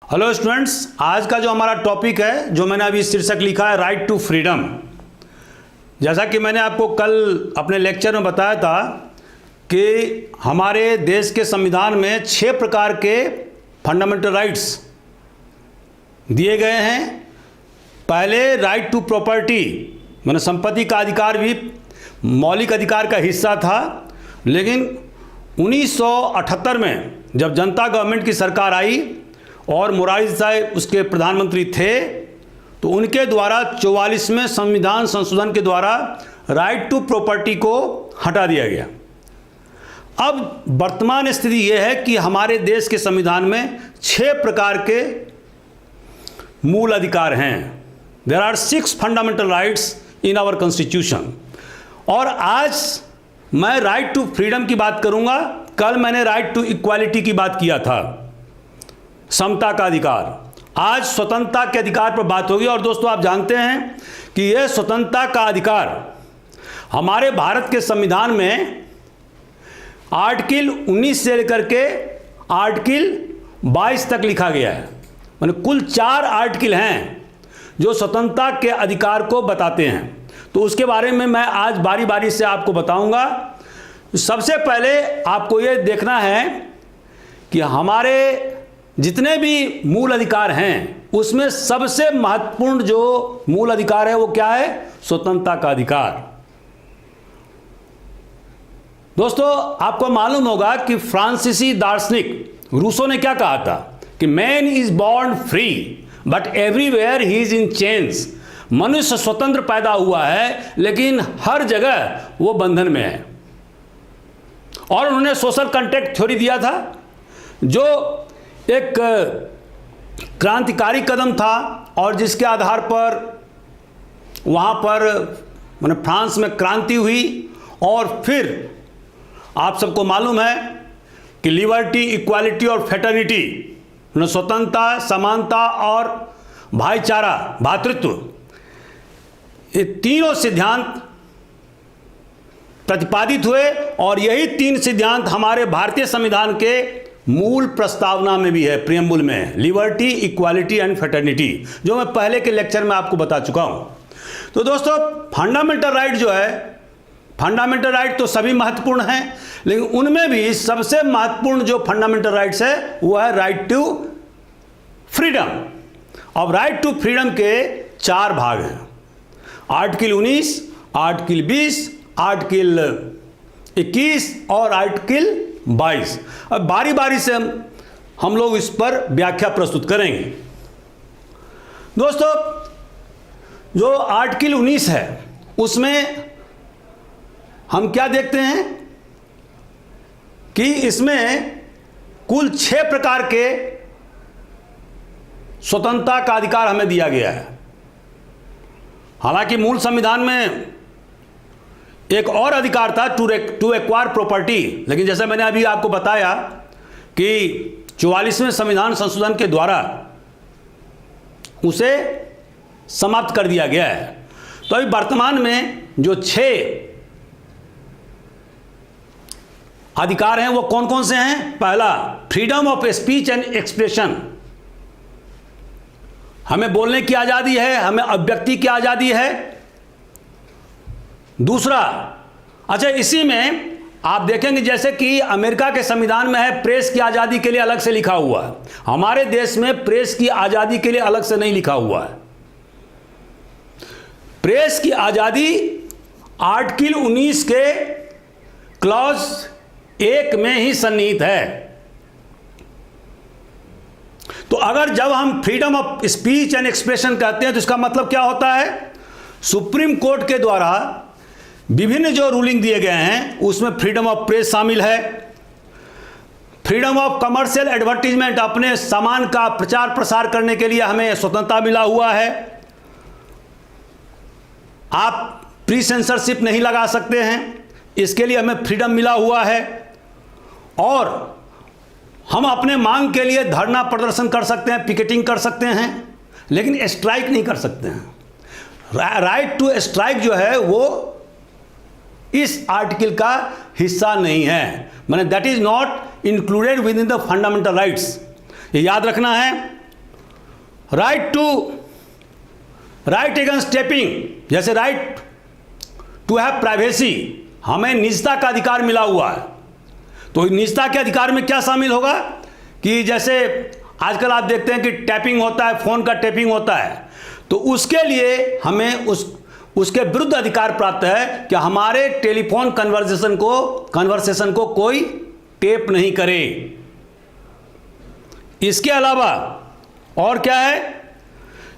Hello students, आज का जो हमारा टॉपिक है, जो मैंने अभी शीर्षक लिखा है, राइट टू फ्रीडम। जैसा कि मैंने आपको कल अपने लेक्चर में बताया था कि हमारे देश के संविधान में 6 प्रकार के फंडामेंटल राइट्स दिए गए हैं। पहले राइट टू प्रॉपर्टी, माने संपत्ति का अधिकार भी मौलिक अधिकार का हिस्सा था, लेकिन 1978 में जब जनता गवर्नमेंट की सरकार आई और मोरारजी देसाई उसके प्रधानमंत्री थे, तो उनके द्वारा 44वें संविधान संशोधन के द्वारा राइट टू प्रॉपर्टी को हटा दिया गया। अब वर्तमान स्थिति यह है कि हमारे देश के संविधान में 6 प्रकार के मूल अधिकार हैं। There are 6 fundamental rights in our constitution. और आज मैं राइट टू फ्रीडम की बात करूंगा। कल मैंने राइट टू इक्वालिटी की बात किया था, समता का अधिकार। आज स्वतंत्रता के अधिकार पर बात होगी। और दोस्तों, आप जानते हैं कि यह स्वतंत्रता का अधिकार हमारे भारत के संविधान में आर्टिकल 19 से लेकर के आर्टिकल 22 तक लिखा गया है। माने कुल 4 आर्टिकल हैं जो स्वतंत्रता के अधिकार को बताते हैं। तो उसके बारे में मैं आज बारी बारी से आपको बताऊंगा। सबसे पहले आपको यह देखना है कि हमारे जितने भी मूल अधिकार हैं, उसमें सबसे महत्वपूर्ण जो मूल अधिकार है वो क्या है? स्वतंत्रता का अधिकार। दोस्तों, आपको मालूम होगा कि फ्रांसीसी दार्शनिक रूसो ने क्या कहा था कि man is born free but everywhere he is in chains. मनुष्य स्वतंत्र पैदा हुआ है, लेकिन हर जगह वो बंधन में है। और उन्होंने सोशल कॉन्ट्रैक्ट थ्योरी दिया था, जो एक क्रांतिकारी कदम था और जिसके आधार पर वहाँ पर माने फ्रांस में क्रांति हुई। और फिर आप सबको मालूम है कि लिबर्टी, इक्वालिटी और फ्रेटर्निटी, स्वतंत्रता, समानता और भाईचारा, भातृत्व, ये तीनों सिद्धांत प्रतिपादित हुए। और यही 3 सिद्धांत हमारे भारतीय संविधान के मूल प्रस्तावना में भी है, प्रियम्बुल में, लिबर्टी, इक्वालिटी एंड फ्रेटर्निटी, जो मैं पहले के लेक्चर में आपको बता चुका हूं। तो दोस्तों, फंडामेंटल राइट जो है, फंडामेंटल राइट तो सभी महत्वपूर्ण हैं, लेकिन उनमें भी सबसे महत्वपूर्ण जो फंडामेंटल राइट्स है वो है राइट टू फ्रीडम। अब राइट टू फ्रीडम के 4 भाग हैं, आर्टिकल 19, आर्टिकल 20, आर्टिकल 21 और आर्टिकल 22। अब बारी बारी से हम लोग इस पर व्याख्या प्रस्तुत करेंगे। दोस्तों, जो आर्टिकल 19 है उसमें हम क्या देखते हैं कि इसमें कुल 6 प्रकार के स्वतंत्रता का अधिकार हमें दिया गया है। हालांकि मूल संविधान में एक और अधिकार था, टू एक्वायर प्रॉपर्टी, लेकिन जैसे मैंने अभी आपको बताया कि 44वें संविधान संशोधन के द्वारा उसे समाप्त कर दिया गया है। तो अभी वर्तमान में जो 6 अधिकार हैं वो कौन कौन से हैं? पहला, freedom of speech and expression, हमें बोलने की आज़ादी है, हमें अभिव्यक्ति की आज़ादी है। दूसरा, अच्छा, इसी में आप देखेंगे जैसे कि अमेरिका के संविधान में है प्रेस की आज़ादी के लिए अलग से लिखा हुआ है, हमारे देश में प्रेस की आज़ादी के लिए अलग से नहीं लिखा हुआ है। प्रेस की आज़ादी आर्टिकल 19 के क्लॉज 1 में ही सन्निहित है। तो अगर जब हम freedom of speech and expression कहते हैं तो इसका मतलब क्या होता है? सुप्रीम कोर्ट के द्वारा विभिन्न जो रूलिंग दिए गए हैं उसमें फ्रीडम ऑफ प्रेस शामिल है, फ्रीडम ऑफ कमर्शियल एडवर्टीजमेंट, अपने सामान का प्रचार प्रसार करने के लिए हमें स्वतंत्रता मिला हुआ है। आप प्री सेंसरशिप नहीं लगा सकते हैं, इसके लिए हमें फ्रीडम मिला हुआ है। और हम अपने मांग के लिए धरना प्रदर्शन कर सकते हैं, पिकेटिंग कर सकते हैं, लेकिन स्ट्राइक नहीं कर सकते हैं। राइट टू स्ट्राइक जो है वो इस आर्टिकल का हिस्सा नहीं है, माने that is not included with in the fundamental rights. ये याद रखना है राइट अगेंस्ट टेपिंग, जैसे राइट टू हैव प्राइवेसी, हमें निजता का अधिकार मिला हुआ है। तो निजता के अधिकार में क्या शामिल होगा कि जैसे आजकल आप देखते हैं कि टैपिंग होता है, फ़ोन का टैपिंग होता है, तो उसके लिए हमें उसके विरुद्ध अधिकार प्राप्त है कि हमारे टेलीफोन कन्वर्सेशन को कोई टेप नहीं करे। इसके अलावा और क्या है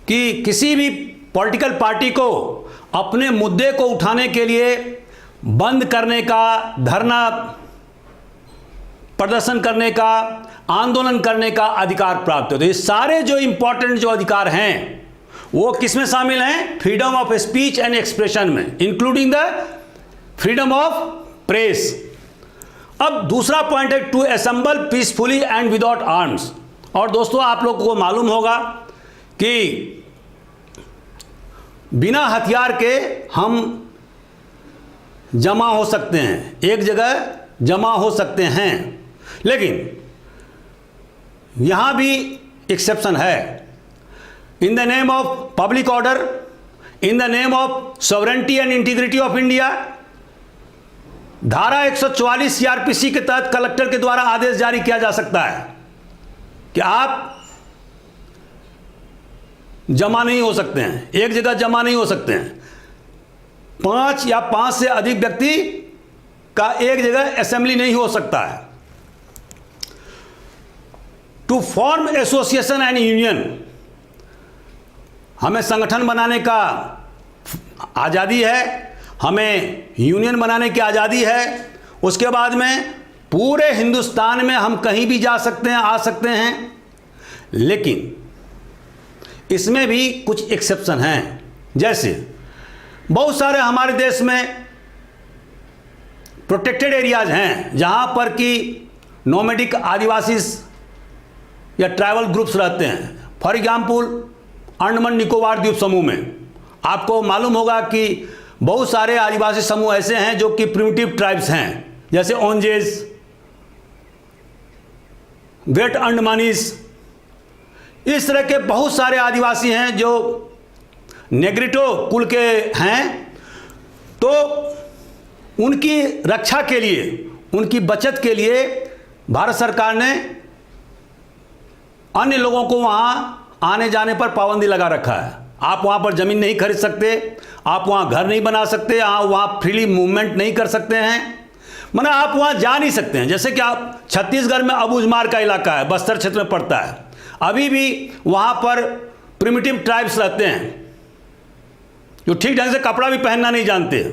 कि किसी भी पॉलिटिकल पार्टी को अपने मुद्दे को उठाने के लिए बंद करने का, धरना प्रदर्शन करने का, आंदोलन करने का अधिकार प्राप्त है। तो ये सारे जो इंपॉर्टेंट जो अधिकार हैं वो किस में शामिल हैं? Freedom of speech and expression में, including the freedom of press. अब दूसरा पॉइंट है to assemble peacefully and without arms. और दोस्तों आप लोगों को मालूम होगा कि बिना हथियार के हम जमा हो सकते हैं, एक जगह जमा हो सकते हैं, लेकिन यहां भी एक्सेप्शन है। In the name of public order, in the name of sovereignty and integrity of India, धारा 144 सीआरपीसी के तहत कलेक्टर के द्वारा आदेश जारी किया जा सकता है कि आप जमा नहीं हो सकते हैं, एक जगह जमा नहीं हो सकते हैं। 5 या 5 से अधिक व्यक्ति का एक जगह असेंबली नहीं हो सकता है। To form association and union, हमें संगठन बनाने का आज़ादी है, हमें यूनियन बनाने की आज़ादी है। उसके बाद में पूरे हिंदुस्तान में हम कहीं भी जा सकते हैं, आ सकते हैं, लेकिन इसमें भी कुछ एक्सेप्शन हैं। जैसे बहुत सारे हमारे देश में प्रोटेक्टेड एरियाज हैं जहां पर कि नोमैडिक आदिवासी या ट्राइबल ग्रुप्स रहते हैं। फॉर एग्जाम्पल अंडमान निकोबार द्वीप समूह में आपको मालूम होगा कि बहुत सारे आदिवासी समूह ऐसे हैं जो कि प्रिमिटिव ट्राइब्स हैं, जैसे ओंजेस, ग्रेट अंडमानीज, इस तरह के बहुत सारे आदिवासी हैं जो नेग्रिटो कुल के हैं। तो उनकी रक्षा के लिए, उनकी बचत के लिए भारत सरकार ने अन्य लोगों को वहाँ आने जाने पर पाबंदी लगा रखा है। आप वहाँ पर ज़मीन नहीं खरीद सकते, आप वहाँ घर नहीं बना सकते, आप वहाँ फ्रीली मूवमेंट नहीं कर सकते हैं, माना आप वहाँ जा नहीं सकते हैं। जैसे कि आप छत्तीसगढ़ में अबूझमार का इलाका है, बस्तर क्षेत्र में पड़ता है, अभी भी वहाँ पर प्रिमिटिव ट्राइब्स रहते हैं जो ठीक ढंग से कपड़ा भी पहनना नहीं जानते।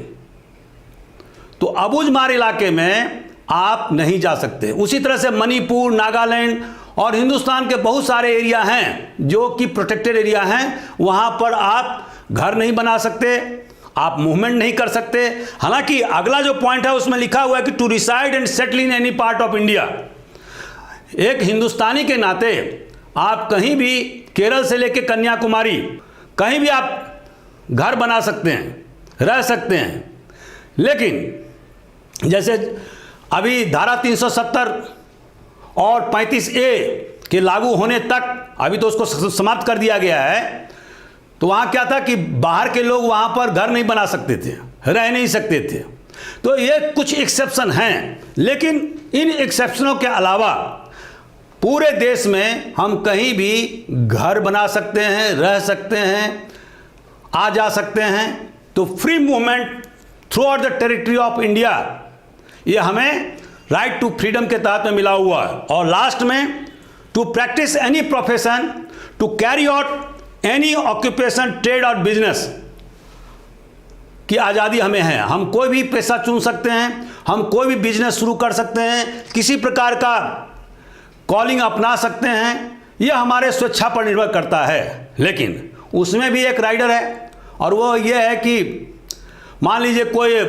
तो अबूझमार इलाके में आप नहीं जा सकते। उसी तरह से मणिपुर, नागालैंड और हिंदुस्तान के बहुत सारे एरिया हैं जो कि प्रोटेक्टेड एरिया हैं, वहाँ पर आप घर नहीं बना सकते, आप मूवमेंट नहीं कर सकते। हालांकि अगला जो पॉइंट है उसमें लिखा हुआ है कि to reside and settle in any part of India. एक हिंदुस्तानी के नाते आप कहीं भी, केरल से लेकर कन्याकुमारी, कहीं भी आप घर बना सकते हैं, रह सकते हैं। लेकिन जैसे अभी धारा 370 और 35A के लागू होने तक अभी तो उसको समाप्त कर दिया गया है। तो वहाँ क्या था कि बाहर के लोग वहाँ पर घर नहीं बना सकते थे, रह नहीं सकते थे। तो ये कुछ एक्सेप्शन हैं, लेकिन इन एक्सेप्शनों के अलावा पूरे देश में हम कहीं भी घर बना सकते हैं, रह सकते हैं, आ जा सकते हैं। तो free movement through out the territory of India, ये हमें राइट टू फ्रीडम के तहत में मिला हुआ है। और लास्ट में to practise any profession, to carry out any occupation, trade और बिजनेस की आज़ादी हमें है। हम कोई भी पेशा चुन सकते हैं, हम कोई भी बिजनेस शुरू कर सकते हैं, किसी प्रकार का कॉलिंग अपना सकते हैं, यह हमारे स्वेच्छा पर निर्भर करता है। लेकिन उसमें भी एक राइडर है, और वो ये है कि मान लीजिए कोई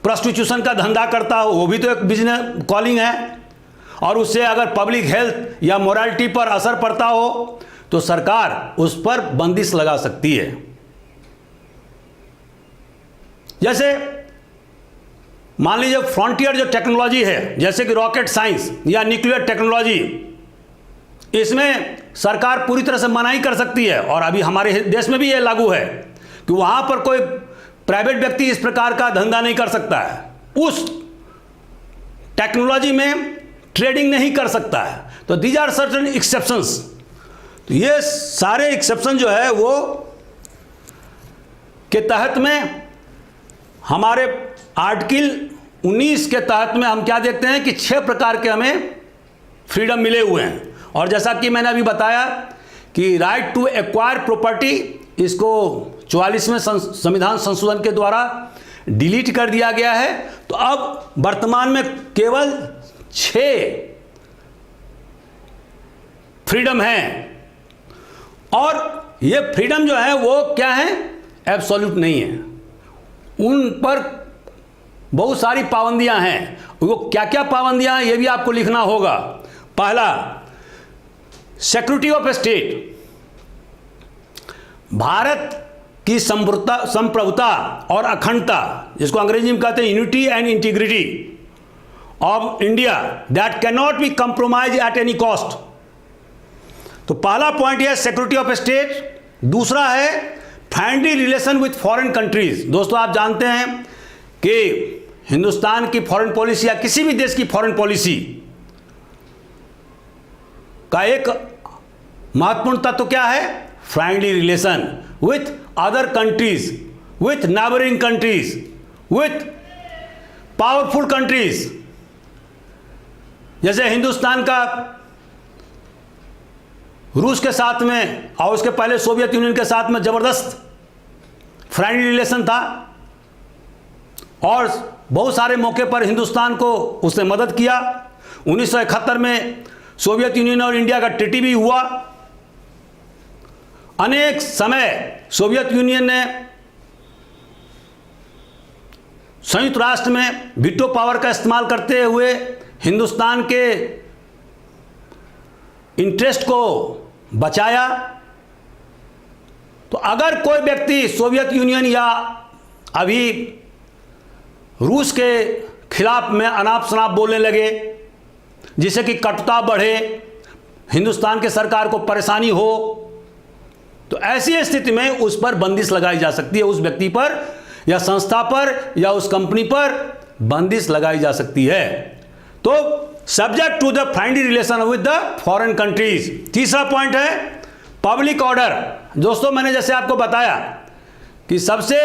प्रोस्टिट्यूशन का धंधा करता हो, वो भी तो एक बिजनेस कॉलिंग है, और उससे अगर पब्लिक हेल्थ या मोरालिटी पर असर पड़ता हो तो सरकार उस पर बंदिश लगा सकती है। जैसे मान लीजिए फ्रंटियर जो टेक्नोलॉजी है, जैसे कि रॉकेट साइंस या न्यूक्लियर टेक्नोलॉजी, इसमें सरकार पूरी तरह से मनाही कर सकती है, और अभी हमारे देश में भी यह लागू है कि वहां पर कोई प्राइवेट व्यक्ति इस प्रकार का धंधा नहीं कर सकता है, उस टेक्नोलॉजी में ट्रेडिंग नहीं कर सकता है। तो दीज आर सर्टेन एक्सेप्शंस। तो ये सारे एक्सेप्शन जो है वो के तहत में हमारे आर्टिकल 19 के तहत में हम क्या देखते हैं कि 6 प्रकार के हमें फ्रीडम मिले हुए हैं। और जैसा कि मैंने अभी बताया कि राइट टू एक्वायर प्रॉपर्टी, इसको 44वें संविधान संशोधन के द्वारा डिलीट कर दिया गया है। तो अब वर्तमान में केवल 6 फ्रीडम हैं, और ये फ्रीडम जो है वो क्या है, एब्सोल्यूट नहीं है, उन पर बहुत सारी पाबंदियां हैं। वो क्या क्या पाबंदियां हैं ये भी आपको लिखना होगा। पहला, सिक्योरिटी ऑफ स्टेट, भारत की संप्रभुता और अखंडता, जिसको अंग्रेजी में कहते हैं unity and integrity of India, that can not be compromise at any cost. तो पहला पॉइंट है सिक्योरिटी ऑफ स्टेट। दूसरा है friendly relation with foreign countries. दोस्तों, आप जानते हैं कि हिंदुस्तान की फॉरेन पॉलिसी या किसी भी देश की फॉरेन पॉलिसी का एक महत्वपूर्ण तत्व क्या है, friendly relation with other countries, with neighbouring countries, with powerful countries. जैसे हिंदुस्तान का रूस के साथ में और उसके पहले सोवियत यूनियन के साथ में जबरदस्त फ्रेंडली रिलेशन था, और बहुत सारे मौके पर हिंदुस्तान को उसने मदद किया। 1971 में सोवियत यूनियन और इंडिया का ट्रीटी भी हुआ। अनेक समय सोवियत यूनियन ने संयुक्त राष्ट्र में वीटो पावर का इस्तेमाल करते हुए हिंदुस्तान के इंटरेस्ट को बचाया। तो अगर कोई व्यक्ति सोवियत यूनियन या अभी रूस के खिलाफ में अनाप शनाप बोलने लगे, जिससे कि कटुता बढ़े, हिंदुस्तान के सरकार को परेशानी हो, तो ऐसी स्थिति में उस पर बंदिश लगाई जा सकती है, उस व्यक्ति पर या संस्था पर या उस कंपनी पर बंदिश लगाई जा सकती है। तो subject to the friendly relation with the foreign countries. तीसरा पॉइंट है पब्लिक ऑर्डर। दोस्तों, मैंने जैसे आपको बताया कि सबसे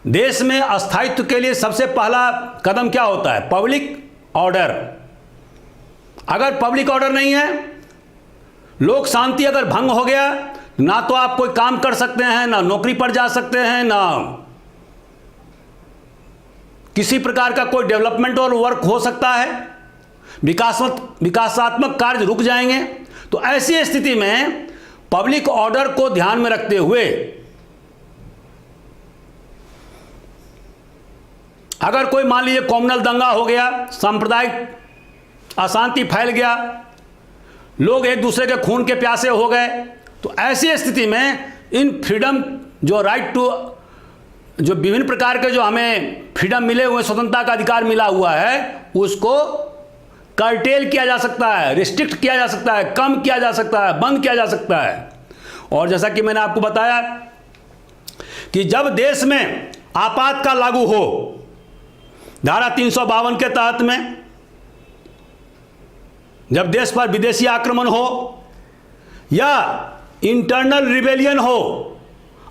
देश में अस्थायित्व के लिए सबसे पहला कदम क्या होता है, पब्लिक ऑर्डर। अगर पब्लिक ऑर्डर नहीं है, लोक शांति अगर भंग हो गया, ना तो आप कोई काम कर सकते हैं, ना नौकरी पर जा सकते हैं, ना किसी प्रकार का कोई डेवलपमेंट और वर्क हो सकता है, विकासात्मक कार्य रुक जाएंगे। तो ऐसी स्थिति में पब्लिक ऑर्डर को ध्यान में रखते हुए अगर कोई मान लीजिए कॉम्युनल दंगा हो गया, सांप्रदायिक अशांति फैल गया, लोग एक दूसरे के खून के प्यासे हो गए, तो ऐसी स्थिति में इन फ्रीडम जो राइट टू, जो विभिन्न प्रकार के जो हमें फ्रीडम मिले हुए, स्वतंत्रता का अधिकार मिला हुआ है, उसको कर्टेल किया जा सकता है, रिस्ट्रिक्ट किया जा सकता है, कम किया जा सकता है, बंद किया जा सकता है। और जैसा कि मैंने आपको बताया कि जब देश में आपातकाल लागू हो, धारा 352 के तहत में, जब देश पर विदेशी आक्रमण हो या इंटरनल रिबेलियन हो,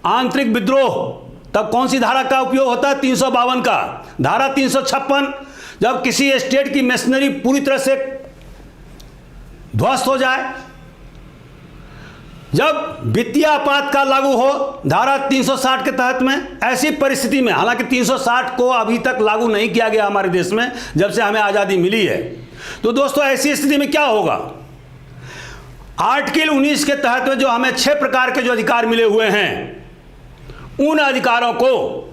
आंतरिक विद्रोह, तब कौन सी धारा का उपयोग होता है, 352 का। धारा 356, जब किसी स्टेट की मशीनरी पूरी तरह से ध्वस्त हो जाए, जब वित्तीय आपातकाल लागू हो, धारा 360 के तहत में। ऐसी परिस्थिति में, हालांकि 360 को अभी तक लागू नहीं किया गया हमारे देश में जब से हमें आज़ादी मिली है। तो दोस्तों, ऐसी स्थिति में क्या होगा, आर्टिकल 19 के तहत में जो हमें 6 प्रकार के जो अधिकार मिले हुए हैं, उन अधिकारों को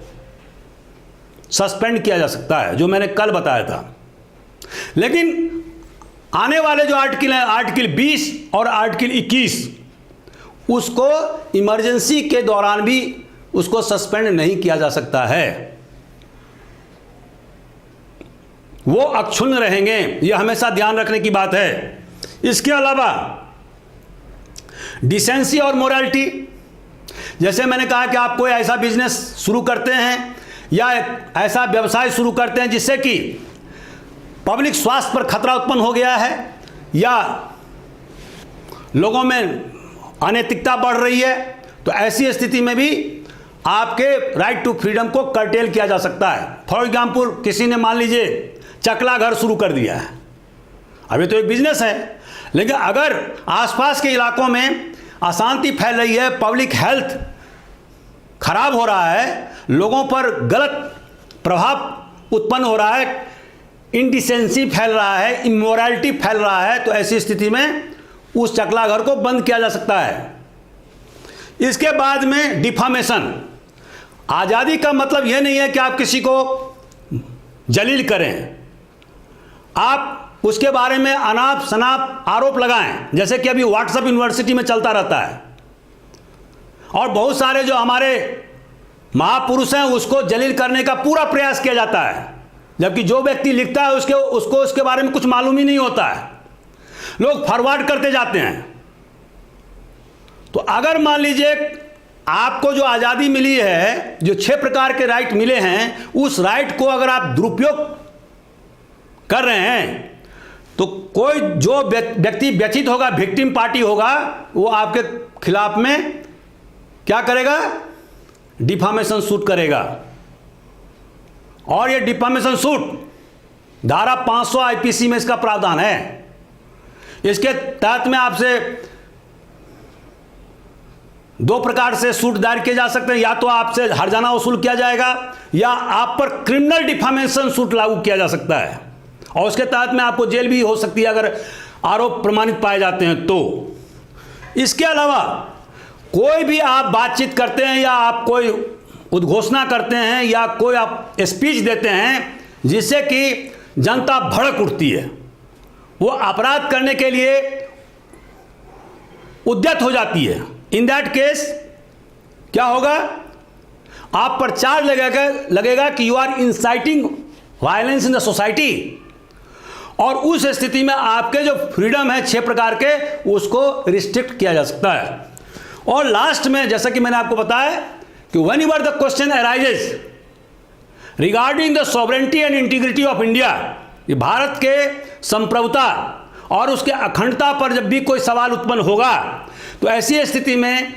सस्पेंड किया जा सकता है, जो मैंने कल बताया था। लेकिन आने वाले जो आर्टिकल है, आर्टिकल 20 और आर्टिकल 21, उसको इमरजेंसी के दौरान भी उसको सस्पेंड नहीं किया जा सकता है, वो अक्षुण्ण रहेंगे। यह हमेशा ध्यान रखने की बात है इसके अलावा डिसेंसी और मोरालिटी, जैसे मैंने कहा कि आप कोई ऐसा बिजनेस शुरू करते हैं या एक ऐसा व्यवसाय शुरू करते हैं जिससे कि पब्लिक स्वास्थ्य पर खतरा उत्पन्न हो गया है या लोगों में अनैतिकता बढ़ रही है, तो ऐसी स्थिति में भी आपके राइट टू फ्रीडम को कर्टेल किया जा सकता है। फॉर एग्जाम्पल, किसी ने मान लीजिए चकला घर शुरू कर दिया है, अभी तो एक बिजनेस है, लेकिन अगर आसपास के इलाकों में अशांति फैल रही है, पब्लिक हेल्थ खराब हो रहा है, लोगों पर गलत प्रभाव उत्पन्न हो रहा है, इंडिसेंसी फैल रहा है, इमोरलिटी फैल रहा है, तो ऐसी स्थिति में उस चकला घर को बंद किया जा सकता है। इसके बाद में डिफामेशन। आज़ादी का मतलब यह नहीं है कि आप किसी को जलील करें, आप उसके बारे में अनाप शनाप आरोप लगाएं, जैसे कि अभी व्हाट्सएप यूनिवर्सिटी में चलता रहता है, और बहुत सारे जो हमारे महापुरुष हैं उसको जलील करने का पूरा प्रयास किया जाता है, जबकि जो व्यक्ति लिखता है उसको उसके बारे में कुछ मालूम ही नहीं होता है, लोग फॉरवर्ड करते जाते हैं। तो अगर मान लीजिए आपको जो आज़ादी मिली है, जो 6 प्रकार के राइट मिले हैं, उस राइट को अगर आप दुरुपयोग कर रहे हैं, तो कोई जो व्यक्ति व्यथित होगा, विक्टिम पार्टी होगा, वो आपके खिलाफ में क्या करेगा? डिफामेशन सूट करेगा। और ये डिफामेशन सूट धारा 500 आईपीसी में इसका प्रावधान है। इसके तहत में आपसे 2 प्रकार से सूट दायर किए जा सकते हैं, या तो आपसे हर्जाना वसूल किया जाएगा या आप पर क्रिमिनल डिफामेशन सूट लागू किया जा सकता है, और उसके तहत में आपको जेल भी हो सकती है अगर आरोप प्रमाणित पाए जाते हैं तो। इसके अलावा कोई भी आप बातचीत करते हैं या आप कोई उद्घोषणा करते हैं या कोई आप स्पीच देते हैं जिससे कि जनता भड़क उठती है, वो अपराध करने के लिए उद्यत हो जाती है, इन दैट केस क्या होगा? आप पर चार्ज लगेगा कि you are inciting violence in the society, और उस स्थिति में आपके जो फ्रीडम है 6 प्रकार के, उसको रिस्ट्रिक्ट किया जा सकता है। और लास्ट में, जैसा कि मैंने आपको बताया कि when ever the question arises regarding the sovereignty and integrity of India, Bharat के संप्रभुता और उसके अखंडता पर जब भी कोई सवाल उत्पन्न होगा, तो ऐसी स्थिति में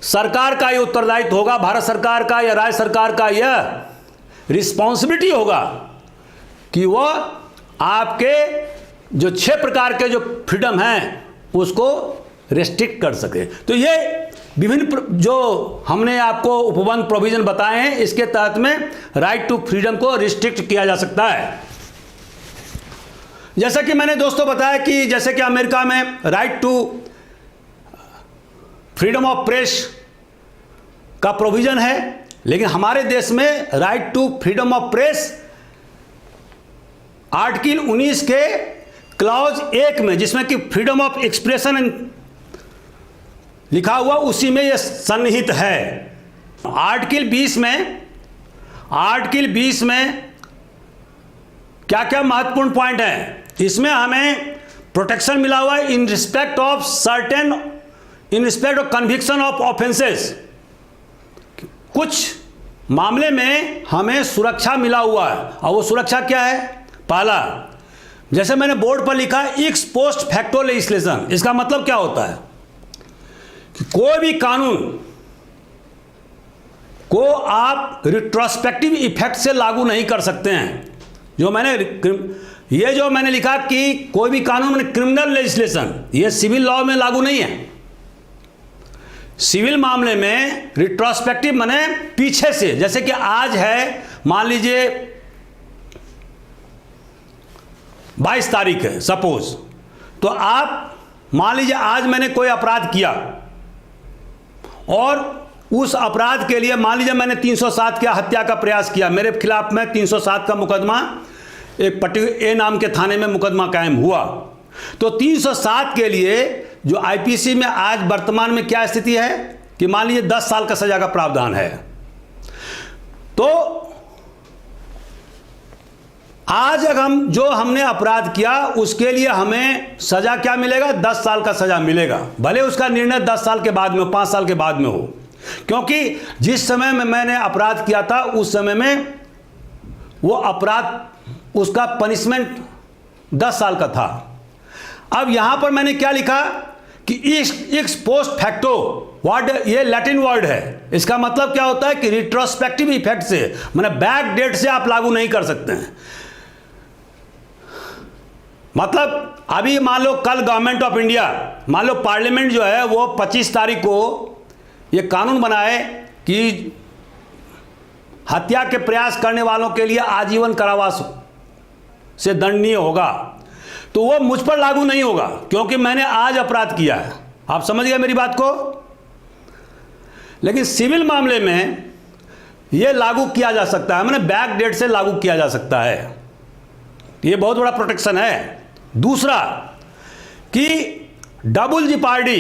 सरकार का यह उत्तरदायित्व होगा, भारत सरकार का या राज्य सरकार का यह रिस्पॉन्सिबिलिटी होगा कि वह आपके जो 6 प्रकार के जो फ्रीडम हैं उसको रेस्ट्रिक्ट कर सके। तो ये विभिन्न जो हमने आपको उपबंध प्रोविजन बताए हैं, इसके तहत में राइट टू फ्रीडम को रिस्ट्रिक्ट किया जा सकता है। जैसा कि मैंने दोस्तों बताया कि जैसे कि अमेरिका में right to freedom of press का प्रोविजन है, लेकिन हमारे देश में right to freedom of press article 19 के क्लॉज 1 में, जिसमें कि फ्रीडम ऑफ एक्सप्रेशन लिखा हुआ, उसी में यह सन्निहित है। आर्टिकल 20 में क्या क्या महत्वपूर्ण पॉइंट है? इसमें हमें प्रोटेक्शन मिला हुआ है in respect of conviction of offences. कुछ मामले में हमें सुरक्षा मिला हुआ है, और वो सुरक्षा क्या है? पहला, जैसे मैंने बोर्ड पर लिखा है, एक्स पोस्ट फैक्टो लेजिस्लेशन। इसका मतलब क्या होता है कि कोई भी कानून को आप रिट्रोस्पेक्टिव इफेक्ट से लागू नहीं कर सकते हैं। जो मैंने लिखा कि कोई भी कानून क्रिमिनल लेजिस्लेशन, ये सिविल लॉ में लागू नहीं है। सिविल मामले में रिट्रोस्पेक्टिव माने पीछे से, जैसे कि आज है, मान लीजिए 22 तारीख है सपोज, तो आप मान लीजिए आज मैंने कोई अपराध किया और उस अपराध के लिए मान लीजिए मैंने 307 का हत्या का प्रयास किया, मेरे खिलाफ में 307 का मुकदमा एक पर्टिकुलर ए नाम के थाने में मुकदमा कायम हुआ। तो 307 के लिए जो आईपीसी में आज वर्तमान में क्या स्थिति है कि मान लीजिए 10 साल का सजा का प्रावधान है। तो आज अगर हमने अपराध किया उसके लिए हमें सजा क्या मिलेगा? 10 साल का सजा मिलेगा, भले उसका निर्णय 10 साल के बाद में हो, 5 साल के बाद में हो, क्योंकि जिस समय में मैंने अपराध किया था उस समय में वो अपराध उसका पनिशमेंट 10 साल का था। अब यहां पर मैंने क्या लिखा कि इक्स पोस्ट फैक्टो वर्ड, ये लैटिन वर्ड है, इसका मतलब क्या होता है कि रिट्रोस्पेक्टिव इफेक्ट से, माने बैक डेट से आप लागू नहीं कर सकते हैं। मतलब अभी मान लो कल गवर्नमेंट ऑफ इंडिया, मान लो पार्लियामेंट जो है वो 25 तारीख को ये कानून बनाए कि हत्या के प्रयास करने वालों के लिए आजीवन कारावास से दंडनीय होगा, तो वो मुझ पर लागू नहीं होगा क्योंकि मैंने आज अपराध किया है। आप समझ गए मेरी बात को? लेकिन सिविल मामले में ये लागू किया जा सकता है, मैंने बैक डेट से लागू किया जा सकता है। ये बहुत बड़ा प्रोटेक्शन है। दूसरा कि डबल जेपार्डी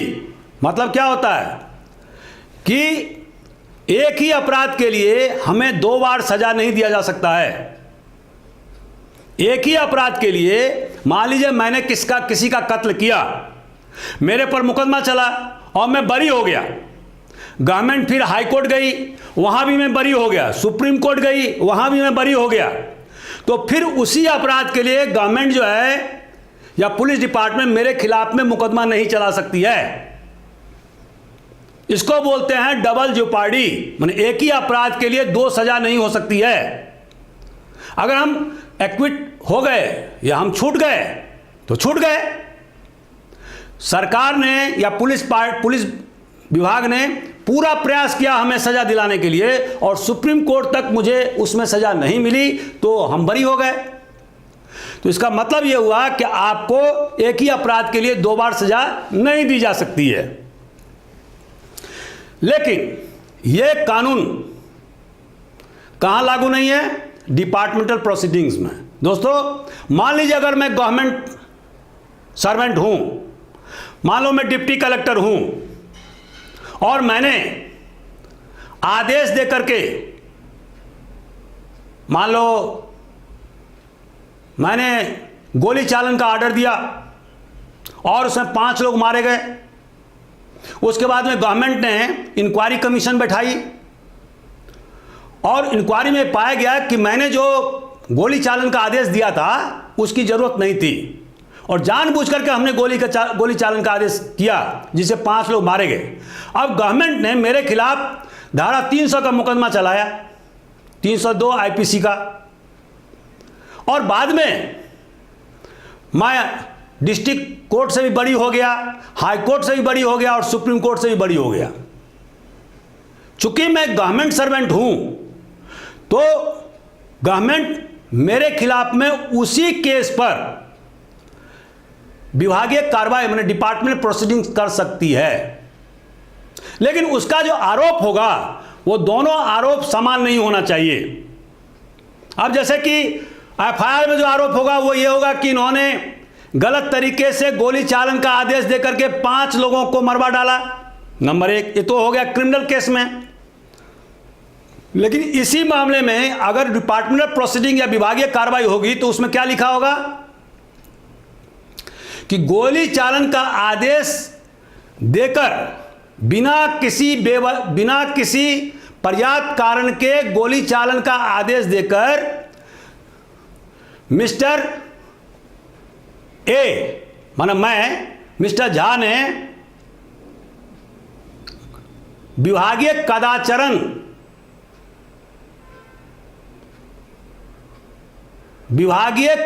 मतलब क्या होता है कि एक ही अपराध के लिए हमें 2 बार सजा नहीं दिया जा सकता है। एक ही अपराध के लिए मान लीजिए मैंने किसी का कत्ल किया, मेरे पर मुकदमा चला और मैं बरी हो गया, गवर्नमेंट फिर हाई कोर्ट गई, वहां भी मैं बरी हो गया, सुप्रीम कोर्ट गई, वहां भी मैं बरी हो गया, तो फिर उसी अपराध के लिए गवर्नमेंट जो है या पुलिस डिपार्टमेंट मेरे खिलाफ में मुकदमा नहीं चला सकती है। इसको बोलते हैं डबल जेपार्डी, माने एक ही अपराध के लिए 2 सजा नहीं हो सकती है। अगर हम एक्विट हो गए या हम छूट गए तो छूट गए। सरकार ने या पुलिस विभाग ने पूरा प्रयास किया हमें सजा दिलाने के लिए और सुप्रीम कोर्ट तक मुझे उसमें सजा नहीं मिली तो हम बरी हो गए। तो इसका मतलब यह हुआ कि आपको एक ही अपराध के लिए 2 बार सजा नहीं दी जा सकती है। लेकिन यह कानून कहां लागू नहीं है? डिपार्टमेंटल प्रोसीडिंग्स में। दोस्तों मान लीजिए अगर मैं गवर्नमेंट सर्वेंट हूं, मान लो मैं डिप्टी कलेक्टर हूं और मैंने आदेश दे करके, मान लो मैंने गोली चालन का ऑर्डर दिया और उसमें 5 लोग मारे गए, उसके बाद में गवर्नमेंट ने इंक्वायरी कमीशन बैठाई और इंक्वायरी में पाया गया कि मैंने जो गोली चालन का आदेश दिया था उसकी जरूरत नहीं थी और जानबूझ करके हमने गोली चालन का आदेश किया जिससे 5 लोग मारे गए। अब गवर्नमेंट ने मेरे खिलाफ धारा 300 का मुकदमा चलाया, 302 आईपीसी का, और बाद में मैं डिस्ट्रिक्ट कोर्ट से भी बरी हो गया, हाई कोर्ट से भी बरी हो गया और सुप्रीम कोर्ट से भी बरी हो गया। चूंकि मैं गवर्नमेंट सर्वेंट हूं तो गवर्नमेंट मेरे खिलाफ में उसी केस पर विभागीय कार्रवाई माने डिपार्टमेंट प्रोसीडिंग्स कर सकती है। लेकिन उसका जो आरोप होगा वो दोनों आरोप समान नहीं होना चाहिए। अब जैसे कि एफआईआर में जो आरोप होगा वो ये होगा कि इन्होंने गलत तरीके से गोली चालन का आदेश देकर के 5 लोगों को मरवा डाला, नंबर 1, ये तो हो गया क्रिमिनल केस में। लेकिन इसी मामले में अगर डिपार्टमेंटल प्रोसीडिंग या विभागीय कार्रवाई होगी तो उसमें क्या लिखा होगा कि गोली चालन का आदेश देकर बिना किसी पर्याप्त कारण के गोली चालन का आदेश देकर मिस्टर ए माना मैं मिस्टर झा ने विभागीय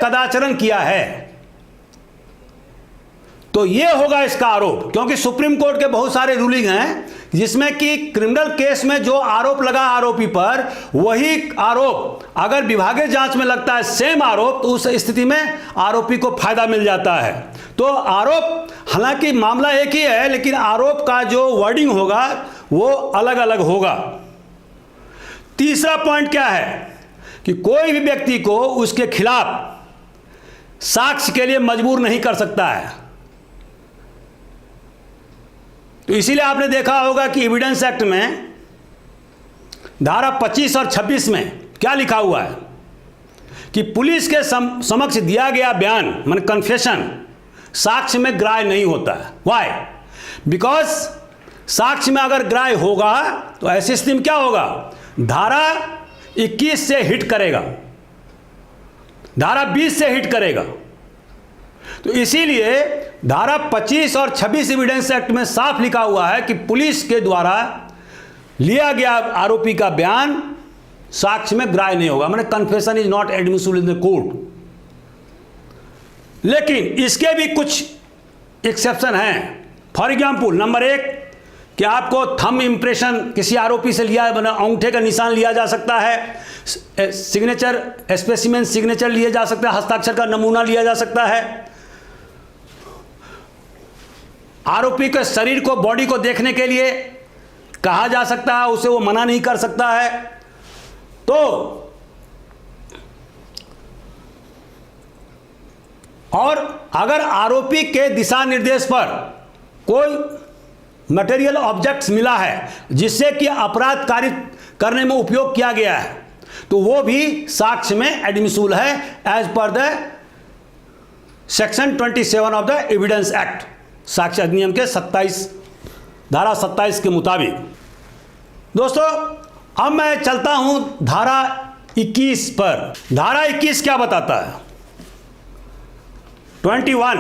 कदाचरण किया है तो यह होगा इसका आरोप। क्योंकि सुप्रीम कोर्ट के बहुत सारे रूलिंग हैं जिसमें कि क्रिमिनल केस में जो आरोप लगा आरोपी पर वही आरोप अगर विभागीय जांच में लगता है सेम आरोप तो उस स्थिति में आरोपी को फायदा मिल जाता है। तो आरोप हालांकि मामला एक ही है लेकिन आरोप का जो वर्डिंग होगा वो अलग अलग होगा। तीसरा पॉइंट क्या है कि कोई भी व्यक्ति को उसके खिलाफ साक्ष्य के लिए मजबूर नहीं कर सकता है। तो इसीलिए आपने देखा होगा कि एविडेंस एक्ट में धारा 25 और 26 में क्या लिखा हुआ है कि पुलिस के समक्ष दिया गया बयान माने कन्फेशन साक्ष्य में ग्राह्य नहीं होता है। व्हाई? बिकॉज साक्ष्य में अगर ग्राह्य होगा तो ऐसी स्थिति में क्या होगा, धारा 21 से हिट करेगा, धारा 20 से हिट करेगा। तो इसीलिए धारा 25 और 26 एविडेंस एक्ट में साफ लिखा हुआ है कि पुलिस के द्वारा लिया गया आरोपी का बयान साक्ष्य में ग्राह्य नहीं होगा, माने confession is not admissible in the court. लेकिन इसके भी कुछ एक्सेप्शन हैं। फॉर एग्जाम्पल, नंबर 1 कि आपको थंब इंप्रेशन किसी आरोपी से लिया, अंगूठे का निशान लिया जा सकता है, सिग्नेचर स्पेसिमेन सिग्नेचर लिया जा सकता है, हस्ताक्षर का नमूना लिया जा सकता है, आरोपी के शरीर को, बॉडी को देखने के लिए कहा जा सकता है, उसे वो मना नहीं कर सकता है। तो और अगर आरोपी के दिशा निर्देश पर कोई मटेरियल ऑब्जेक्ट्स मिला है जिससे कि अपराध कारित करने में उपयोग किया गया है, तो वो भी साक्ष्य में एडमिसिबल है as per the section 27 of the evidence act, साक्ष्य अधिनियम के 27 धारा 27 के मुताबिक। दोस्तों, अब मैं चलता हूं धारा 21 पर। धारा 21 क्या बताता है? 21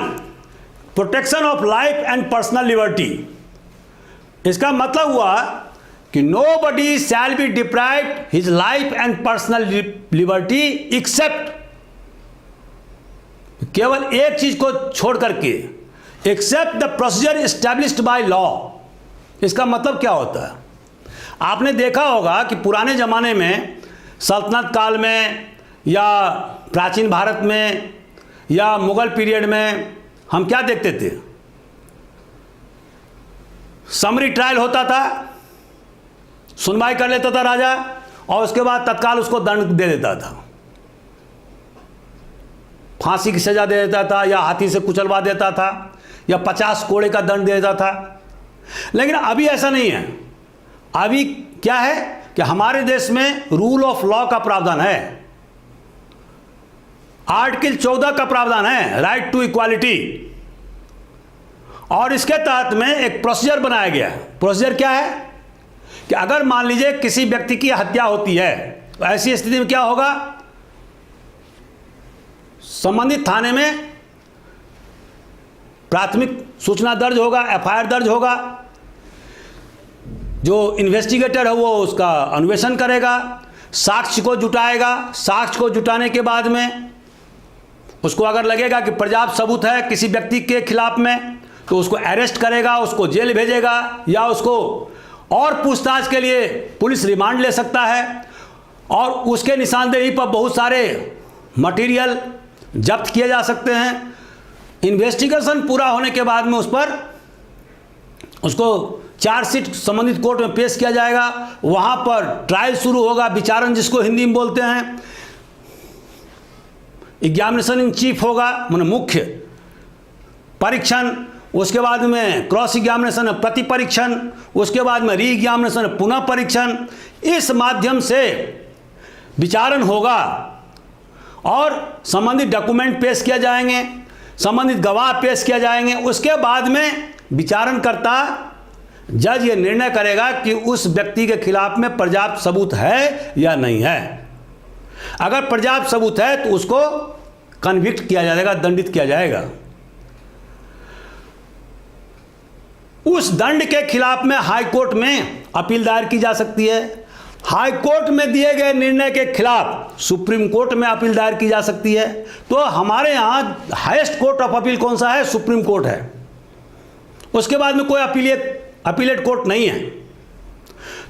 protection of life and personal liberty. इसका मतलब हुआ कि nobody shall be deprived his life and personal liberty except, केवल एक चीज को छोड़ करके, except the procedure established by law. इसका मतलब क्या होता है? आपने देखा होगा कि पुराने ज़माने में, सल्तनत काल में या प्राचीन भारत में या मुगल पीरियड में हम क्या देखते थे? समरी ट्रायल होता था, सुनवाई कर लेता था राजा और उसके बाद तत्काल उसको दंड दे देता था, फांसी की सजा दे देता था या हाथी से कुचलवा देता था या 50 कोड़े का दंड दे देता था। लेकिन अभी ऐसा नहीं है। अभी क्या है कि हमारे देश में रूल ऑफ लॉ का प्रावधान है, आर्टिकल 14 का प्रावधान है, राइट टू इक्वालिटी, और इसके तहत में एक प्रोसीजर बनाया गया है। प्रोसीजर क्या है कि अगर मान लीजिए किसी व्यक्ति की हत्या होती है तो ऐसी स्थिति में क्या होगा, संबंधित थाने में प्राथमिक सूचना दर्ज होगा, एफआईआर दर्ज होगा, जो इन्वेस्टिगेटर है वो उसका अन्वेषण करेगा, साक्ष्य को जुटाएगा, साक्ष्य को जुटाने के बाद में उसको अगर लगेगा कि पर्याप्त सबूत है किसी व्यक्ति के खिलाफ में तो उसको अरेस्ट करेगा, उसको जेल भेजेगा या उसको और पूछताछ के लिए पुलिस रिमांड ले सकता है, और उसके निशानदेही पर बहुत सारे मटेरियल जब्त किए जा सकते हैं। इन्वेस्टिगेशन पूरा होने के बाद में उस पर उसको चार्जशीट संबंधित कोर्ट में पेश किया जाएगा, वहां पर ट्रायल शुरू होगा, विचारण जिसको हिंदी में बोलते हैं, एग्जामिनेशन इन चीफ होगा, माने मुख्य परीक्षण, उसके बाद में क्रॉस एग्जामिनेशन प्रति परीक्षण, उसके बाद में री एग्जामिनेशन पुनः परीक्षण। इस माध्यम से विचारण होगा और संबंधित डॉक्यूमेंट पेश किया जाएंगे, संबंधित गवाह पेश किया जाएंगे। उसके बाद में विचारणकर्ता जज ये निर्णय करेगा कि उस व्यक्ति के खिलाफ में पर्याप्त सबूत है या नहीं है। अगर पर्याप्त सबूत है तो उसको कन्विक्ट किया जाएगा, दंडित किया जाएगा। उस दंड के खिलाफ में हाई कोर्ट में अपील दायर की जा सकती है। हाई कोर्ट में दिए गए निर्णय के खिलाफ सुप्रीम कोर्ट में अपील दायर की जा सकती है। तो हमारे यहाँ हाईएस्ट कोर्ट ऑफ अपील कौन सा है? सुप्रीम कोर्ट है। उसके बाद में कोई अपीलेट कोर्ट नहीं है।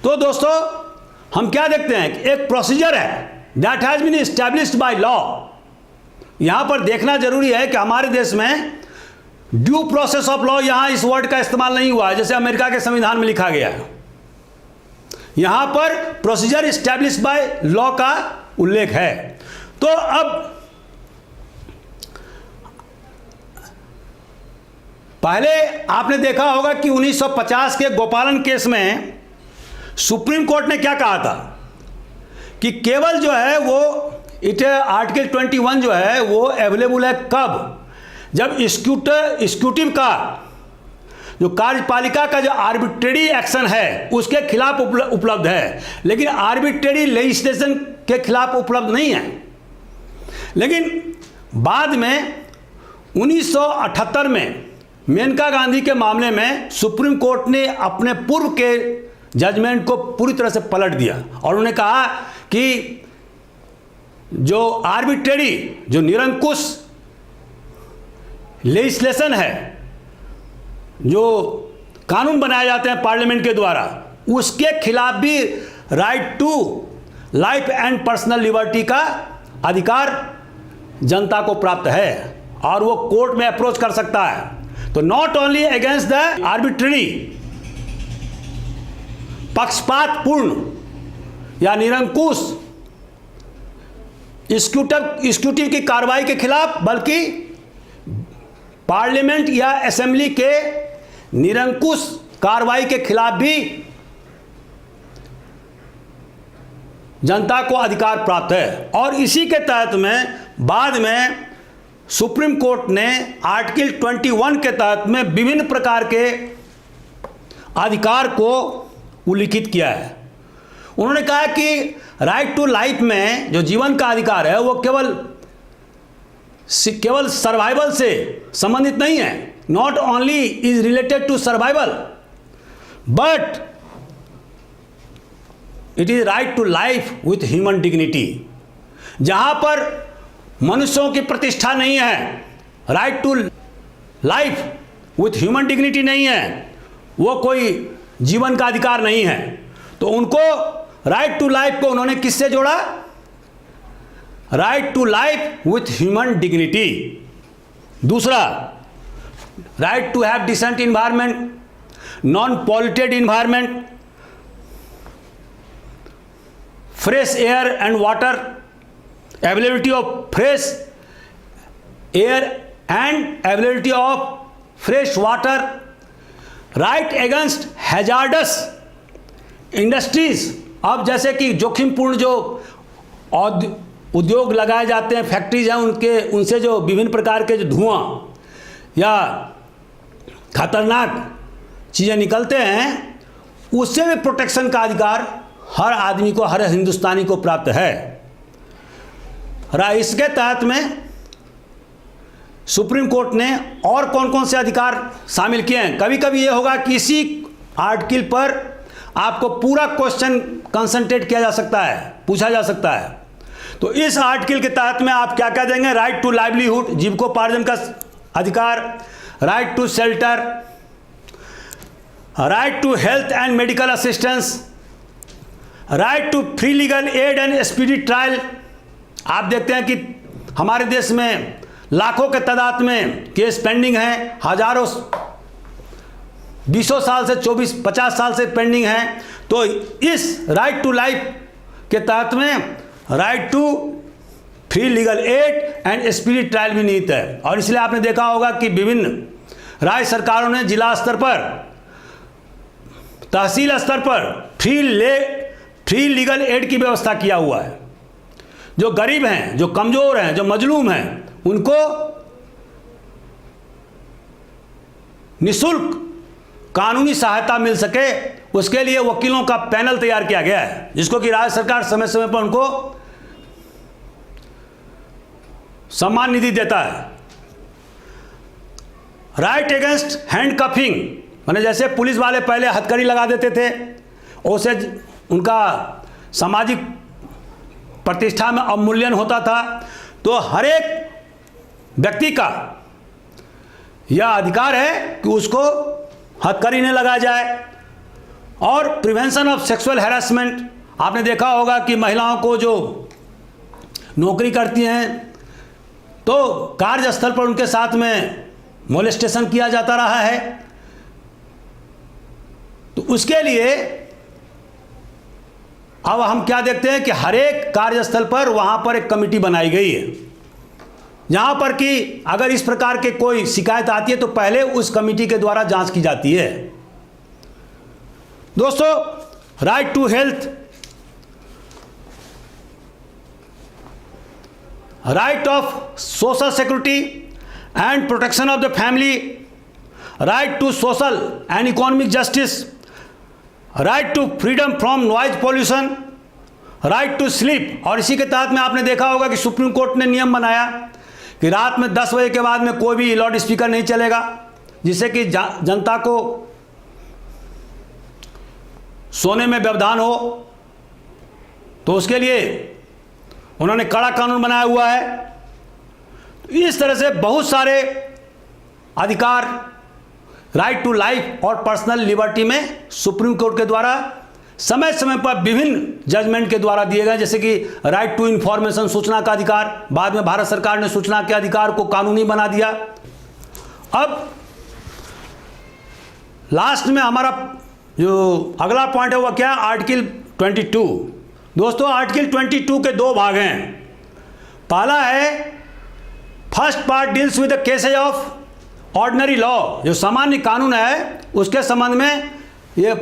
तो दोस्तों, हम क्या देखते हैं कि एक प्रोसीजर है that has been established by law. यहां पर देखना जरूरी है कि हमारे देश में ड्यू प्रोसेस ऑफ लॉ, यहां इस वर्ड का इस्तेमाल नहीं हुआ है जैसे अमेरिका के संविधान में लिखा गया है। यहां पर प्रोसीजर एस्टैब्लिश्ड बाय लॉ का उल्लेख है। तो अब पहले आपने देखा होगा कि 1950 के गोपालन केस में सुप्रीम कोर्ट ने क्या कहा था कि केवल जो है वो आर्टिकल 21 जो है वो अवेलेबल है कब? जब एग्जीक्यूटिव का जो कार्यपालिका का जो आर्बिट्रेरी एक्शन है उसके खिलाफ उपलब्ध है, लेकिन आर्बिट्रेरी लेजिस्लेशन के खिलाफ उपलब्ध नहीं है। लेकिन बाद में 1978 में मेनका गांधी के मामले में सुप्रीम कोर्ट ने अपने पूर्व के जजमेंट को पूरी तरह से पलट दिया और उन्होंने कहा कि जो आर्बिट्रेरी, जो निरंकुश लेजिस्लेशन है, जो कानून बनाए जाते हैं पार्लियामेंट के द्वारा, उसके खिलाफ भी right to life and personal liberty का अधिकार जनता को प्राप्त है और वो कोर्ट में अप्रोच कर सकता है। तो not only against the arbitrary, पक्षपातपूर्ण या निरंकुश एग्जीक्यूटिव की कार्रवाई के खिलाफ, बल्कि पार्लियामेंट या असेंबली के निरंकुश कार्रवाई के खिलाफ भी जनता को अधिकार प्राप्त है। और इसी के तहत में बाद में सुप्रीम कोर्ट ने आर्टिकल 21 के तहत में विभिन्न प्रकार के अधिकार को उल्लिखित किया है। उन्होंने कहा कि राइट टू लाइफ में जो जीवन का अधिकार है वो केवल सर्वाइवल से संबंधित नहीं है, not only is related to survival but it is right to life with human dignity. जहां पर मनुष्यों की प्रतिष्ठा नहीं है, right to life with human dignity नहीं है, वो कोई जीवन का अधिकार नहीं है, तो उनको राइट टू लाइफ को उन्होंने किससे जोड़ा? Right to life with human dignity. दूसरा, right to have decent environment, non polluted environment, fresh air and water, availability of fresh air and availability of fresh water, right against hazardous industries. अब जैसे कि जोखिमपूर्ण जो उद्योग लगाए जाते हैं, फैक्ट्रीज हैं, उनसे जो विभिन्न प्रकार के जो धुआं या खतरनाक चीज़ें निकलते हैं, उससे भी प्रोटेक्शन का अधिकार हर आदमी को, हर हिंदुस्तानी को प्राप्त है। इसके तहत में सुप्रीम कोर्ट ने और कौन कौन से अधिकार शामिल किए हैं? कभी कभी ये होगा कि इसी आर्टिकल पर आपको पूरा क्वेश्चन कंसंट्रेट किया जा सकता है, पूछा जा सकता है। तो इस आर्टिकल के तहत में आप क्या क्या देंगे? राइट टू लाइवलीहुड, जीविकोपार्जन का अधिकार, right to shelter, right to health and medical assistance, right to free legal aid and speedy trial. आप देखते हैं कि हमारे देश में लाखों के तादाद में केस पेंडिंग हैं, हजारों, 20 साल से 50 साल से पेंडिंग हैं। तो इस राइट टू लाइफ के तहत में right to free legal aid and speedy trial भी निहित है। और इसलिए आपने देखा होगा कि विभिन्न राज्य सरकारों ने जिला स्तर पर, तहसील स्तर पर फ्री लीगल एड की व्यवस्था किया हुआ है। जो गरीब हैं, जो कमज़ोर हैं, जो मजलूम हैं, उनको निःशुल्क कानूनी सहायता मिल सके, उसके लिए वकीलों का पैनल तैयार किया गया है, जिसको कि राज्य सरकार समय समय पर उनको सम्मान निधि देता है। राइट अगेंस्ट हैंड कफिंग, माने जैसे पुलिस वाले पहले हथकड़ी लगा देते थे, उससे उनका सामाजिक प्रतिष्ठा में अवमूल्यन होता था। तो हर एक व्यक्ति का यह अधिकार है कि उसको हथकड़ी न लगाया जाए। और प्रिवेंशन ऑफ सेक्सुअल हैरेसमेंट, आपने देखा होगा कि महिलाओं को जो नौकरी करती हैं तो कार्यस्थल पर उनके साथ में मोलेस्टेशन किया जाता रहा है, तो उसके लिए अब हम क्या देखते हैं कि हर एक कार्यस्थल पर वहां पर एक कमेटी बनाई गई है, जहां पर कि अगर इस प्रकार के कोई शिकायत आती है तो पहले उस कमेटी के द्वारा जांच की जाती है। दोस्तों, right to health, right of social security and protection of the family, right to social and economic justice, right to freedom from noise pollution, right to sleep। और इसी के तहत में आपने देखा होगा कि सुप्रीम कोर्ट ने नियम बनाया कि रात में 10 बजे के बाद में कोई भी लाउड स्पीकर नहीं चलेगा, जिससे कि जनता को सोने में व्यवधान हो। तो उसके लिए उन्होंने कड़ा कानून बनाया हुआ है। इस तरह से बहुत सारे अधिकार राइट टू लाइफ और पर्सनल लिबर्टी में सुप्रीम कोर्ट के द्वारा समय समय पर विभिन्न जजमेंट के द्वारा दिए गए, जैसे कि राइट टू इंफॉर्मेशन, सूचना का अधिकार। बाद में भारत सरकार ने सूचना के अधिकार को कानूनी बना दिया। अब लास्ट में हमारा जो अगला पॉइंट है वह क्या, आर्टिकल 22। दोस्तों आर्टिकल 22 के दो भाग हैं। पहला है first part deals with the cases of ordinary law, जो सामान्य कानून है उसके संबंध में ये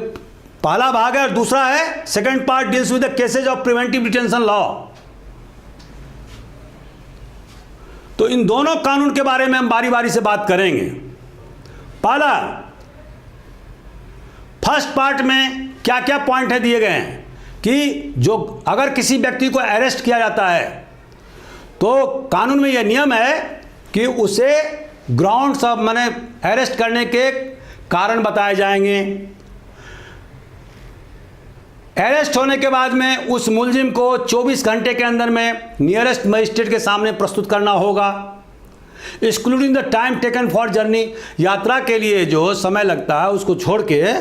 पहला भाग है, और दूसरा है second part deals with the cases of preventive detention law. तो इन दोनों कानून के बारे में हम बारी बारी से बात करेंगे। पहला, फर्स्ट पार्ट में क्या क्या पॉइंट है दिए गए हैं कि जो अगर किसी व्यक्ति को अरेस्ट किया जाता है तो कानून में यह नियम है कि उसे ग्राउंड्स ऑफ माने अरेस्ट करने के कारण बताए जाएंगे। अरेस्ट होने के बाद में उस मुलजिम को 24 घंटे के अंदर में नियरेस्ट मजिस्ट्रेट के सामने प्रस्तुत करना होगा, excluding the time taken for journey. यात्रा के लिए जो समय लगता है उसको छोड़ के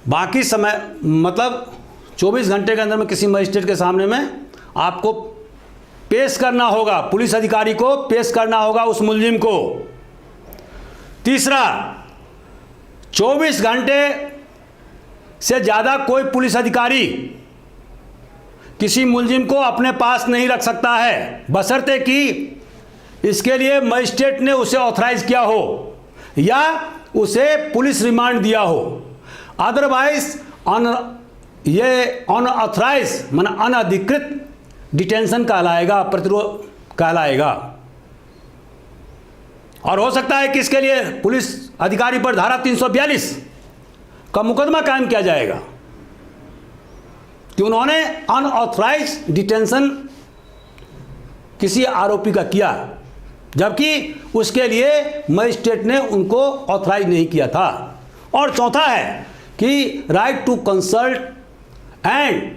बाकी समय, मतलब 24 घंटे के अंदर में किसी मजिस्ट्रेट के सामने में आपको पेश करना होगा, पुलिस अधिकारी को पेश करना होगा उस मुलजिम को। तीसरा, 24 घंटे से ज़्यादा कोई पुलिस अधिकारी किसी मुलजिम को अपने पास नहीं रख सकता है, बशर्ते कि इसके लिए मजिस्ट्रेट ने उसे ऑथराइज किया हो या उसे पुलिस रिमांड दिया हो। अदरवाइज ये अनऑथराइज माना अनधिकृत डिटेंशन कहलाएगा, प्रतिरोध कहलाएगा। और हो सकता है कि इसके लिए पुलिस अधिकारी पर धारा 342 का मुकदमा कायम किया जाएगा कि उन्होंने अनऑथराइज डिटेंशन किसी आरोपी का किया, जबकि उसके लिए मजिस्ट्रेट ने उनको ऑथराइज नहीं किया था। और चौथा है कि right to consult and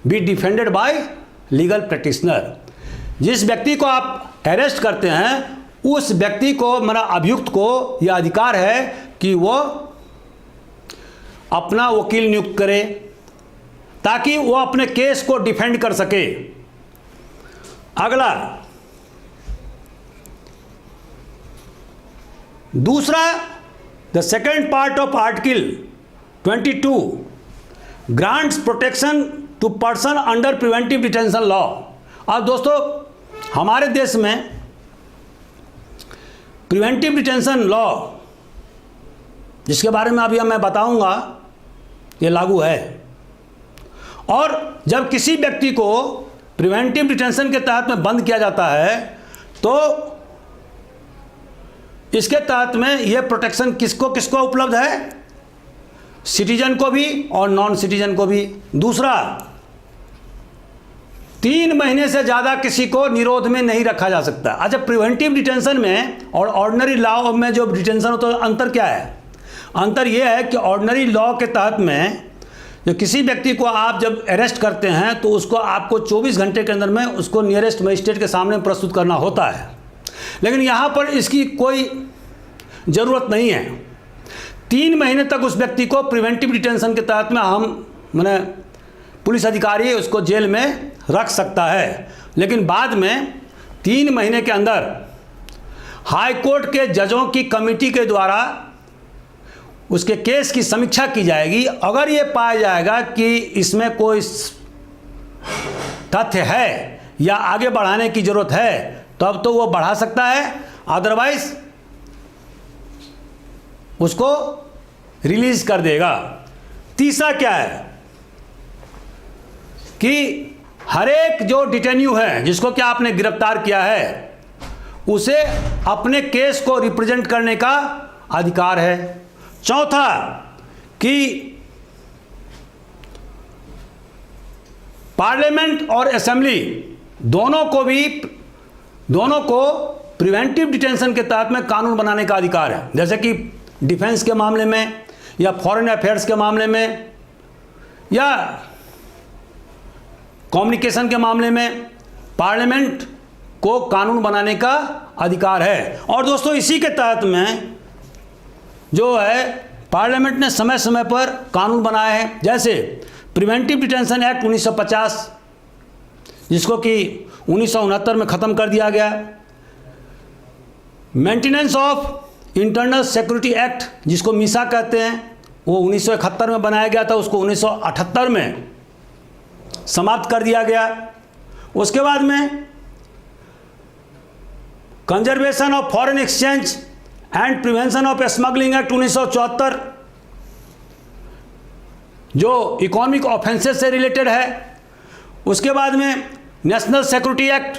be defended by legal practitioner. जिस व्यक्ति को आप अरेस्ट करते हैं उस व्यक्ति को, मेरा अभियुक्त को यह अधिकार है कि वो अपना वकील नियुक्त करे ताकि वो अपने केस को डिफेंड कर सके। अगला, दूसरा, the second part of article 22 grants protection to person under preventive detention law. अब दोस्तों हमारे देश में प्रिवेंटिव डिटेंशन लॉ, जिसके बारे में अभी मैं बताऊंगा, ये लागू है। और जब किसी व्यक्ति को प्रिवेंटिव डिटेंशन के तहत में बंद किया जाता है तो इसके तहत में ये प्रोटेक्शन किसको किसको उपलब्ध है, सिटीजन को भी और नॉन सिटीजन को भी। दूसरा, 3 महीने से ज़्यादा किसी को निरोध में नहीं रखा जा सकता। अच्छा, प्रिवेंटिव डिटेंशन में और ऑर्डिनरी लॉ में जो डिटेंशन होता है, अंतर क्या है? अंतर यह है कि ऑर्डिनरी लॉ के तहत में जो किसी व्यक्ति को आप जब अरेस्ट करते हैं तो उसको आपको 24 घंटे के अंदर में उसको नियरेस्ट मजिस्ट्रेट के सामने प्रस्तुत करना होता है, लेकिन यहाँ पर इसकी कोई ज़रूरत नहीं है। 3 महीने तक उस व्यक्ति को प्रिवेंटिव डिटेंशन के तहत में माने पुलिस अधिकारी उसको जेल में रख सकता है, लेकिन बाद में 3 महीने के अंदर हाई कोर्ट के जजों की कमेटी के द्वारा उसके केस की समीक्षा की जाएगी। अगर ये पाया जाएगा कि इसमें कोई तथ्य है या आगे बढ़ाने की ज़रूरत है तब तो वो बढ़ा सकता है, अदरवाइज उसको रिलीज कर देगा। तीसरा क्या है कि हर एक जो डिटेन्यू है, जिसको क्या आपने गिरफ्तार किया है, उसे अपने केस को रिप्रेजेंट करने का अधिकार है। चौथा कि पार्लियामेंट और असेंबली दोनों को प्रिवेंटिव डिटेंशन के तहत में कानून बनाने का अधिकार है। जैसे कि डिफेंस के मामले में या फॉरेन अफेयर्स के मामले में या कम्युनिकेशन के मामले में पार्लियामेंट को कानून बनाने का अधिकार है। और दोस्तों, इसी के तहत में जो है पार्लियामेंट ने समय समय पर कानून बनाए हैं, जैसे प्रिवेंटिव डिटेंशन एक्ट 1950, जिसको कि 1969 में ख़त्म कर दिया गया। Maintenance of internal security act, जिसको मीसा कहते हैं, वो 1971 में बनाया गया था, उसको 1978 में समाप्त कर दिया गया। उसके बाद में conservation of foreign exchange and prevention of smuggling act 1974, जो इकोनॉमिक ऑफेंसेस से रिलेटेड है। उसके बाद में नेशनल सिक्योरिटी एक्ट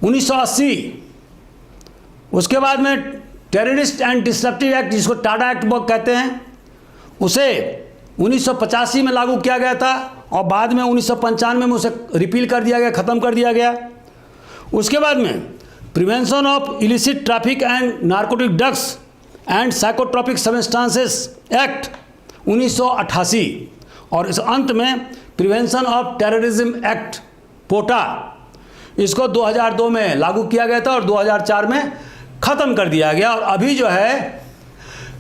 1980, उसके बाद में टेररिस्ट एंड डिस्ट्रप्टिव एक्ट, जिसको टाडा एक्ट कहते हैं, उसे 1985 में लागू किया गया था और बाद में 1995 में उसे रिपील कर दिया गया, ख़त्म कर दिया गया। उसके बाद में prevention of illicit traffic and narcotic drugs and psychotropic substances act 1988, और इस अंत में प्रिवेंशन ऑफ टेररिज्म एक्ट पोटा, इसको 2002 में लागू किया गया था और 2004 में ख़त्म कर दिया गया। और अभी जो है,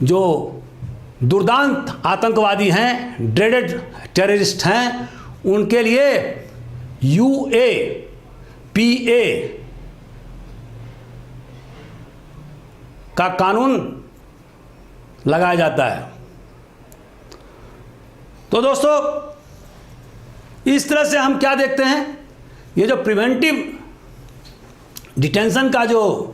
जो दुर्दांत आतंकवादी हैं, ड्रेडेड टेररिस्ट हैं, उनके लिए UAPA का कानून लगाया जाता है। तो दोस्तों, इस तरह से हम क्या देखते हैं, ये जो प्रिवेंटिव डिटेंशन का जो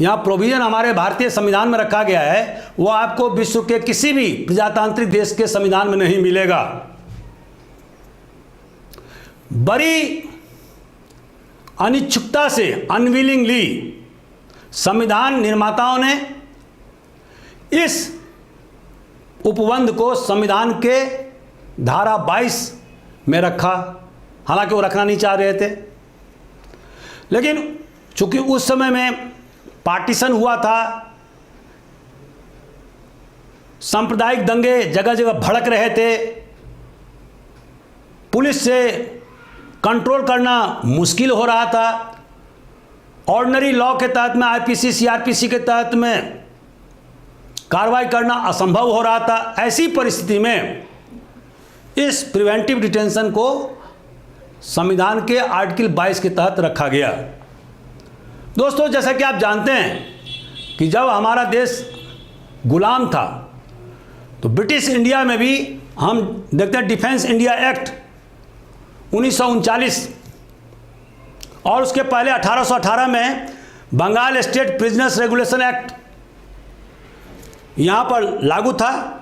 यहाँ प्रोविज़न हमारे भारतीय संविधान में रखा गया है, वो आपको विश्व के किसी भी प्रजातांत्रिक देश के संविधान में नहीं मिलेगा। बड़ी अनिच्छुकता से, अनविलिंगली, संविधान निर्माताओं ने इस उपबंध को संविधान के धारा 22 में रखा, हालांकि वो रखना नहीं चाह रहे थे। लेकिन चूंकि उस समय में पार्टीशन हुआ था, सांप्रदायिक दंगे जगह जगह भड़क रहे थे, पुलिस से कंट्रोल करना मुश्किल हो रहा था, ऑर्डिनरी लॉ के तहत में, IPC CRPC के तहत में कार्रवाई करना असंभव हो रहा था। ऐसी परिस्थिति में इस प्रिवेंटिव डिटेंशन को संविधान के आर्टिकल 22 के तहत रखा गया। दोस्तों, जैसा कि आप जानते हैं कि जब हमारा देश गुलाम था, तो ब्रिटिश इंडिया में भी हम देखते हैं डिफेंस इंडिया एक्ट 1939, और उसके पहले 1818 में Bengal state prisoners regulation act यहाँ पर लागू था।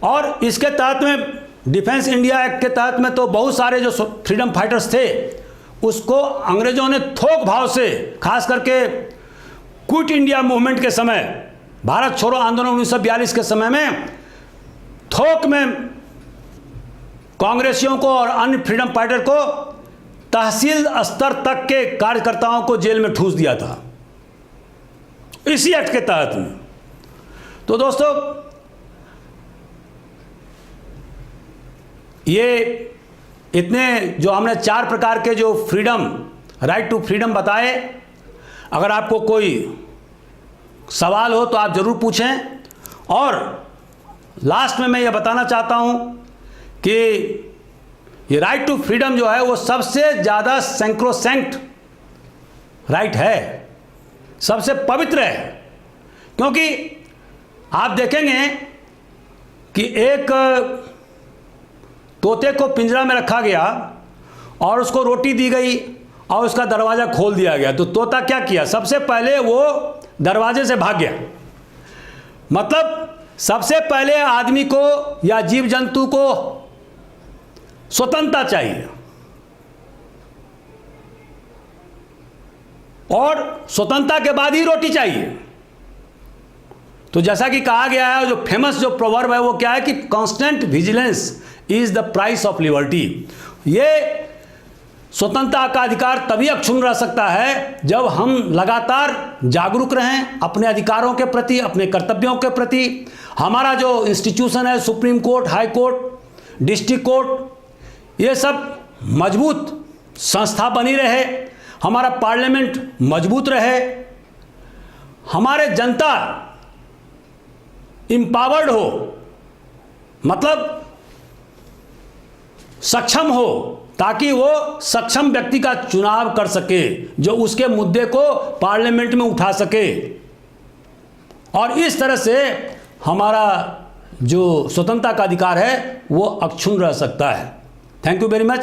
और इसके तहत में डिफेंस इंडिया एक्ट के तहत में तो बहुत सारे जो फ्रीडम फाइटर्स थे, उसको अंग्रेज़ों ने थोक भाव से, खास करके क्विट इंडिया मूवमेंट के समय, भारत छोड़ो आंदोलन 1942 के समय में, थोक में कांग्रेसियों को और अन्य फ्रीडम फाइटर को तहसील स्तर तक के कार्यकर्ताओं को जेल में ठूस दिया था, इसी एक्ट के तहत में। तो दोस्तों, ये इतने जो हमने 4 प्रकार के जो फ्रीडम, राइट टू फ्रीडम बताए। अगर आपको कोई सवाल हो तो आप ज़रूर पूछें। और लास्ट में मैं ये बताना चाहता हूँ कि ये राइट टू फ्रीडम जो है वो सबसे ज़्यादा सैंक्रोसैंक्ट राइट है, सबसे पवित्र है। क्योंकि आप देखेंगे कि एक तोते को पिंजरा में रखा गया और उसको रोटी दी गई और उसका दरवाज़ा खोल दिया गया, तो तोता क्या किया, सबसे पहले वो दरवाजे से भाग गया। मतलब सबसे पहले आदमी को या जीव जंतु को स्वतंत्रता चाहिए, और स्वतंत्रता के बाद ही रोटी चाहिए। तो जैसा कि कहा गया है, जो फेमस जो प्रोवर्ब है वो क्या है कि constant vigilance is the price of liberty. ये स्वतंत्रता का अधिकार तभी अक्षुण्ण रह सकता है जब हम लगातार जागरूक रहें अपने अधिकारों के प्रति, अपने कर्तव्यों के प्रति। हमारा जो इंस्टीट्यूशन है, supreme court, high court, district court, ये सब मजबूत संस्था बनी रहे, हमारा पार्लियामेंट मजबूत रहे, हमारे जनता एम्पावर्ड हो, मतलब सक्षम हो, ताकि वो सक्षम व्यक्ति का चुनाव कर सके जो उसके मुद्दे को पार्लियामेंट में उठा सके। और इस तरह से हमारा जो स्वतंत्रता का अधिकार है वो अक्षुण्ण रह सकता है। Thank you very much.